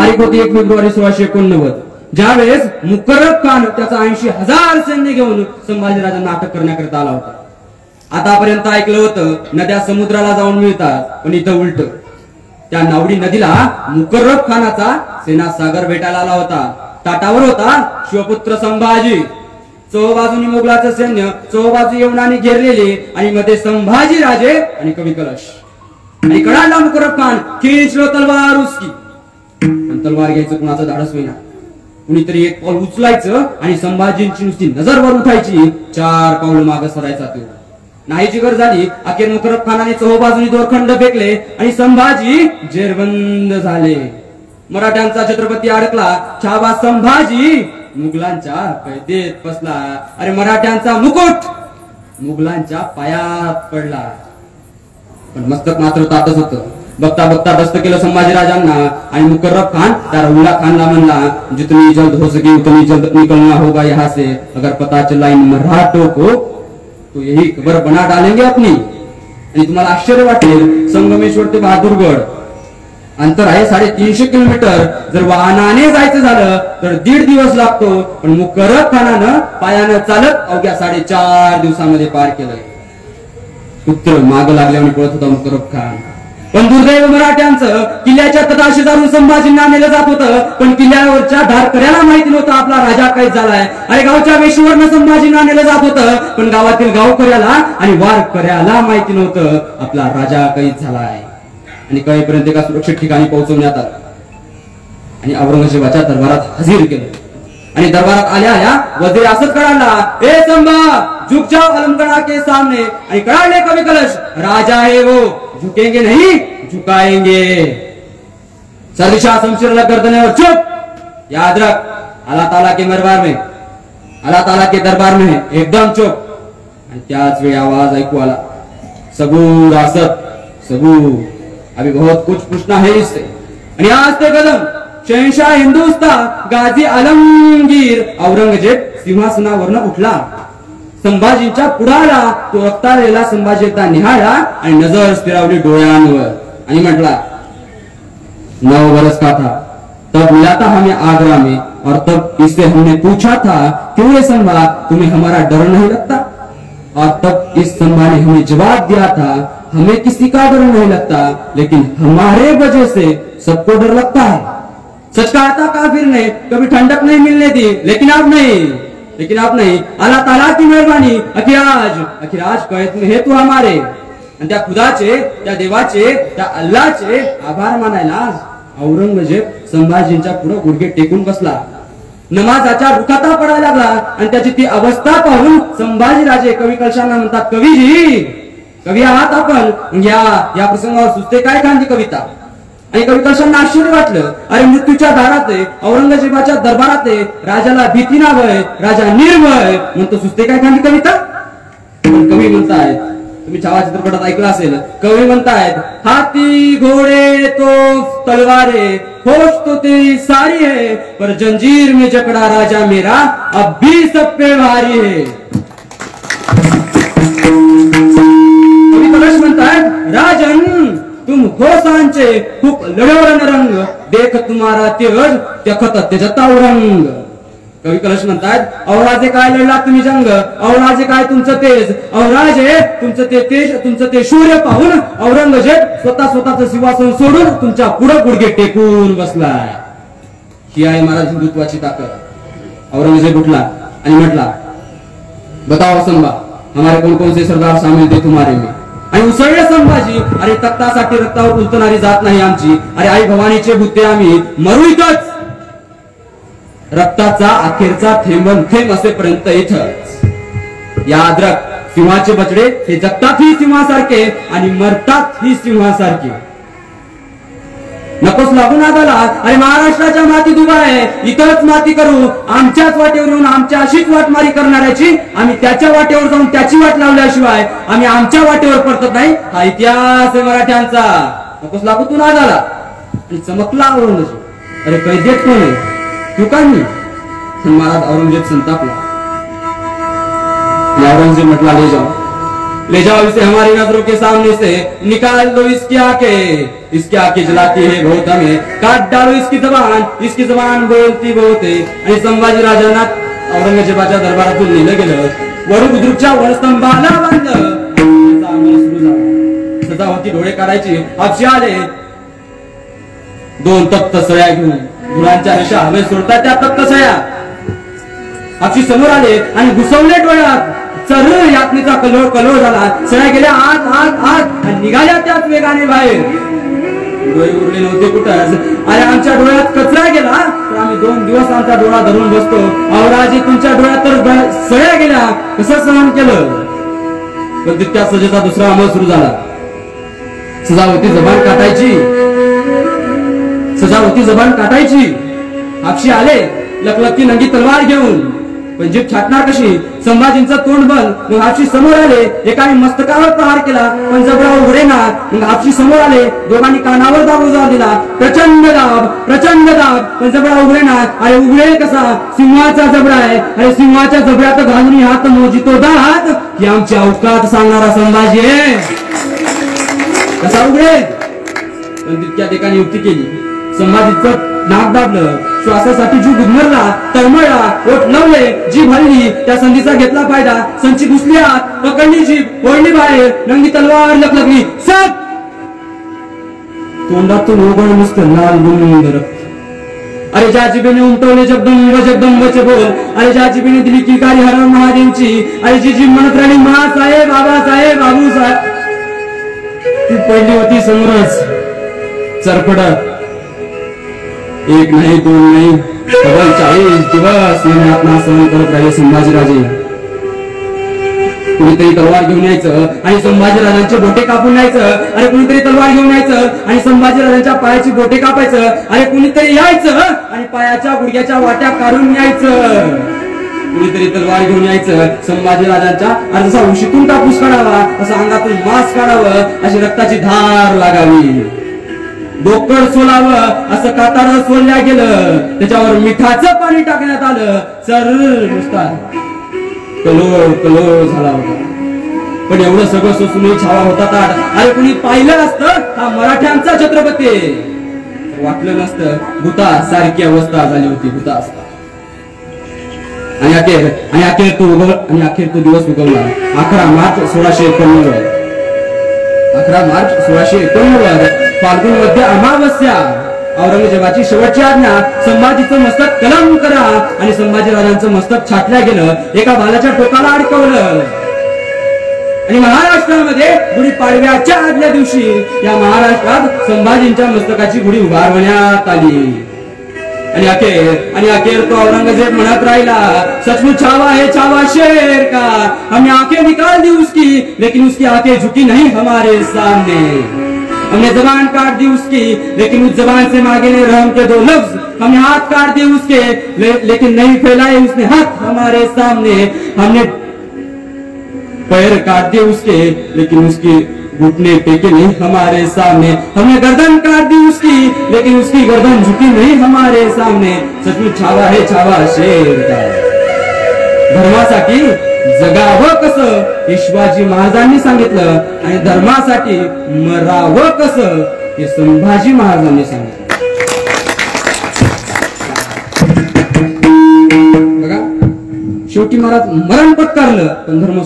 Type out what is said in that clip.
तारीख होती 1 फेब्रुवारी 1689. ज्यावेळेस मुकर्रब खान त्याचा 80,000 सैन्य घेऊन संभाजीराजांना अटक करण्याकरिता आला होता. आतापर्यंत ऐकलं होतं नद्या समुद्राला जाऊन मिळतात, पण इथं उलट. त्या नावडी नदीला मुकर्रब खानाचा सेना सागर भेटायला आला होता. ताटावर होता शिवपुत्र संभाजी. चौबाजूनी मुघलाचं सैन्य चौबाजू यवनाने घेरलेले आणि मध्ये संभाजी राजे आणि कवी कलश. आणि कडाला मुकर्रब खान खिंचलो तलवार उसकी. पण तलवार घ्यायचं कुणाचं धाडस होईना. कुणीतरी एक पाऊल उचलायचं आणि संभाजींची नुसती नजर वर उठायची, 4 पाऊल मागे सरायचा. तो नाहीची गरज झाली. अखेर मुकर्रब खानाने चौबाजूनी दोरखंड फेकले आणि संभाजी जेरबंद झाले. मराठ्यांचा छत्रपती अडकला. छावा संभाजी मुघलांच्या कैदेत फसला. अरे मराठ्यांचा मुकुट मुघलांच्या पायात पडला. पण मस्तक मात्र ताटच होतं. बघता बघता दस्त केलं संभाजीराजांना आणि मुकर्रब खान त्या रउला खानला म्हणला, जितनी जल्द हो सके उतनी जल्द निकलना होगा यहाँ से. अगर पता चला इन मराठों को तो यही खबर बना डालेंगे अपनी. आणि तुम्हाला आश्चर्य वाटेल, संगमेश्वर ते बहादूरगड अंतर आहे 350 किलोमीटर. जर वाहनाने जायचं झालं तर 1.5 दिवस लागतो, पण मुकर्रब खानानं पायानं चालत अवघ्या 4.5 दिवसामध्ये पार केलं. पुत्र माग लागल्याने पळत होता मुकर्रब खान. पण दुर्दैव मराठ्यांचं किल्ल्याच्या तटाशेजारून संभाजींना नेलं जात होतं, पण किल्ल्यावरच्या धारकऱ्याला माहिती नव्हतं आपला राजा कैद झालाय. अरे गावच्या वेशीवरनं संभाजींना नेलं जात होतं, पण गावातील गावकऱ्याला आणि वारकऱ्याला माहिती नव्हतं आपला राजा कैद झालाय. आणि कळेपर्यंत एका सुरक्षित ठिकाणी पोहोचवण्यात आलं आणि औरंगजेबाच्या दरबारात हजीर केलं. आणि दरबारात आल्या आल्या वजीर असत कळाला, ए संभा झुक जाओ अलमगढ़ के सामने. आणि कळाले कवी कलश, राजा है वो, झुकेंगे नहीं झुकाएंगे. सरदिशा शमशीर लग गर्दने और चुप. याद रख, अल्लाह ताला के दरबार में, अल्लाह ताला के दरबार में एकदम चुप. आणि त्याच वेळी आवाज ऐकू आला, सबूर असत सबूर, अभी बहुत कुछ पूछना है इससे. आणि आज ते कदम शहनशाह हिंदुस्तान गाजी आलमगीर औरंगजेब सिंहासनावरनं उठला. संभाजींच्या पुढाला तो रक्ताळलेला संभाजी एकदा निहाळला आणि नजर स्थिरावली डोळ्यांवर आणि म्हटला, 9 वर्ष का था तब मिला था हमें आगरा में, और तब इससे हमने पूछा था क्यों ये संभा तुम्हें हमारा डर नहीं लगता. और तब इस संभा ने हमें जवाब दिया था, हमें किसी का डर नहीं लगता, लेकिन हमारे वजह से सबको डर लगता है. सच कहा था काफिर ने, कभी ठंडक नहीं मिलने दी, लेकिन अब नहीं. अल्लाह ताला की मेहरबानी, आखिर आज कैद में है तू हमारे. आणि त्या खुदाचे, त्या देवाचे, त्या अल्लाहचे आभार मानायला औरंगजेब संभाजींच्या पुढे गुडघे टेकून बसला. नमाजाच्या रुखाता पडायला लागला. आणि त्याची ती अवस्था पाहून संभाजीराजे कवी कलशांना म्हणतात, कवीजी, कवी आहात आपण, या प्रसंगावर सुचते काय खांदी कविता. आणि कवी कलशांना आश्चर्य वाटलं. अरे मृत्यूच्या दारात आहे, औरंगजेबाच्या दरबारात आहे, राजाला भीती नावय, राजा निर्भय, म्हणतो सुचते काय खांदी कविता. पण कवी म्हणतायत, तुम्ही छावा चित्रपटात ऐकलं असेल, कवी म्हणतायत, हाथी घोड़े तो तलवारे होश तो तेरी सारी है, पर जंजीर में जकड़ा राजा मेरा अब भी सब पे भारी है. कवी कलश म्हणतायत, राजन तुम हो सांचे खूप लढवरण रंग, देख तुम्हारा तेज त्यखत त्यजता रंग. कवी कलश म्हणतात, औराजे काय लढला तुम्ही जंग, औराजे काय तुमचं तेज, औराजे तुमचं ते तेज, तुमचं ते शौर्य पाहून औरंगजेब स्वतःचं सिंहासन सोडून तुमच्या पुढे गुडघे टेकून बसलाय. ही आहे महाराज हिंदुत्वाची ताकद. औरंगजेब उठला आणि म्हटला, बताओ संभा, हमारे कौन कौन से सरदार शामिल थे तुम्हारे में. आणि उसळले संभाजी, अरे तख्तासाठी रक्तावर उलटणारी जात नाही आमची. अरे आई भवानीचे भूते आम्ही मरू इथंच. रक्ताचा अखेरचा थेंब असेपर्यंत इथंच. याद रख, सिंहाचे बछडे हे जगतात ही सिंहासारखे आणि मरतात ही सिंहासारखे. नकोस लागून आला. अरे महाराष्ट्राच्या मातीत उभा आहे, इथंच माती करू. आमच्याच वाटेवर येऊन आमच्या अशीच वाटमारी करणाऱ्याची आम्ही त्याच्या वाटेवर जाऊन त्याची वाट लावल्याशिवाय आम्ही आमच्या वाटेवर पडत नाही. हा इतिहास आहे मराठ्यांचा. नकोस लागू तू ना झाला आणि चमकला औरंगजेब. अरे कैदेत कोण आहे तू काय मी. महाराज औरंगजेब संतापला. औरंगजेब म्हटला, ले जाओ ले जाओ इसे हमारी नजरों के सामने से, निकाल दो इसकी आंखें जलाती है बहुत हमें, काट डालो इसकी जबान बोलती बहुत है. आणि संभाजी राजांना औरंगजेबाच्या दरबारातून नेलं गेलं. वरू बुद्रुकच्या वरस्तंभाला बांधलं. त्याचा अंमल सुरू झाला. सजा होती डोळे काढायची. हापशी आले 2 तप्त सळ्या घेऊन, मुलांच्या रेषा हवे सोडतात त्या तप्त सळ्या. हापशी समोर आले आणि घुसवले डोळ्यात. चर यातनेचा कलोळ झाला. सळ्या गेल्या आत आणि निघाल्या त्याच वेगाने बाहेर. डोळे उरले नव्हते कुठंच. अरे आमच्या डोळ्यात कचरा गेला तर आम्ही 2 दिवस आमचा डोळा धरून बसतो. अवराजी तुमच्या डोळ्यात तर सळ्या गेल्या, कसं सहन केलं? पण तितक्या सजेचा दुसरा अंमल सुरू झाला. सजावती जबान काटायची. हापशी आले लखलखी नंगी तलवार घेऊन. पण जीभ छाटणार कशी? संभाजींचं तोंड बंद. मग हापशी समोर आले. एकाने मस्तकावर प्रहार केला पण जबडा उघडेना. मग हापशी समोर आले. दोघांनी कानावर दाब उजाड दिला. प्रचंड दाब पण जबडा उघडेना. अरे उघडेल कसा? सिंहाचा जबडा आहे. अरे सिंहाच्या जबड्यात घालून हात मोजितो दात की आमची अवकात सांगणारा संभाजी आहे. कसा उघडेल? पण तितक्या ठिकाणी युक्ती केली. संभाजीचं नाक दाबलं. श्वासासाठी जीव गुदमरला, तळमळला, ओठ नवले, जीभ हल्ली. त्या संधीचा घेतला फायदा. संची घुसली आत, पकडली जीभ, ओढली बाहेर. नंगी तलवार लखलखली. सट! तोंडातून ओघळ नुसतं लाल बुंद रक्त. अरे ज्या जिभेने उमटवले जगदंबचे बोल. अरे ज्या जिभेने दिली किलकारी हर महादेवची. अरे जी जीभ म्हणत राहिली महासाहेब, बाबासाहेब, बाबूसाहेब. ती पहिली होती समरस चरपडत. 1 नाही 2 नाही, तब्बल 40 दिवस यातना सहन करत राहिले संभाजीराजे. कुणीतरी तलवार घेऊन यायचं आणि संभाजीराजांचे बोटे कापून न्यायचं. अरे कुणीतरी तलवार घेऊन यायचं आणि संभाजीराजांच्या पायाची बोटे कापायचं. अरे कुणीतरी यायचं आणि पायाच्या गुडघ्याच्या वाट्या काढून न्यायचं. कुणीतरी तलवार घेऊन यायचं. संभाजीराजांच्या अरे जसा उशीतून कापूस काढावा, तसा अंगातून मांस काढावं, अशी रक्ताची धार लागावी. डोकं सोलावं असं कातार सोलल्या गेलं. त्याच्यावर मिठाचं पाणी टाकण्यात आलं. चर नुसता कलोळ झाला होता. पण एवढं सगळं सोसून छावा होता ताट. अरे कुणी पाहिलं असतं हा मराठ्यांचा छत्रपती. वाटलं नसतं भूता सारखी अवस्था झाली होती. भूता असता आणि अखेर तो दिवस उगवला. 11 मार्च 1689. 11 मार्च 1689 फाल्गुन मध्ये अमावस्या. औरंगजेबाची शेवटची आज्ञा, संभाजीचं मस्तक कलम करा. आणि संभाजीराजांचं मस्तक छाटल्या गेलं. एका भालाच्या टोकाला अडकवलं. आणि महाराष्ट्रामध्ये गुढीपाडव्याच्या आदल्या दिवशी या महाराष्ट्रात संभाजींच्या मस्तकाची गुढी उभारण्यात आली. आणि अखेर तो औरंगजेब म्हणत राहिला, सचमुच छावा है छावा शेर का. हमने आंखें निकाल दी उसकी, लेकिन उसकी आंखें झुकी नहीं हमारे सामने. हमने जबान काट दी उसकी, लेकिन उस जबान से मांगे ने रहम के 2 लफ्ज. हमने हाथ काट दिए उसके, लेकिन नहीं फैलाए उसने हाथ हमारे सामने. हमने पैर काट दिए उसके, लेकिन उसके घुटने टेके नहीं हमारे सामने. हमने गर्दन काट दी उसकी, लेकिन उसकी गर्दन झुकी नहीं हमारे सामने. सचमुच छावा है छावा शेर का. धर्मासाठी जगावं कसं हे शिवाजी महाराजांनी सांगितलं आणि धर्मासाठी मरावं कसं हे संभाजी महाराजांनी सांगितलं. बघा शेवटी महाराज मरण पत्करलं पण धर्म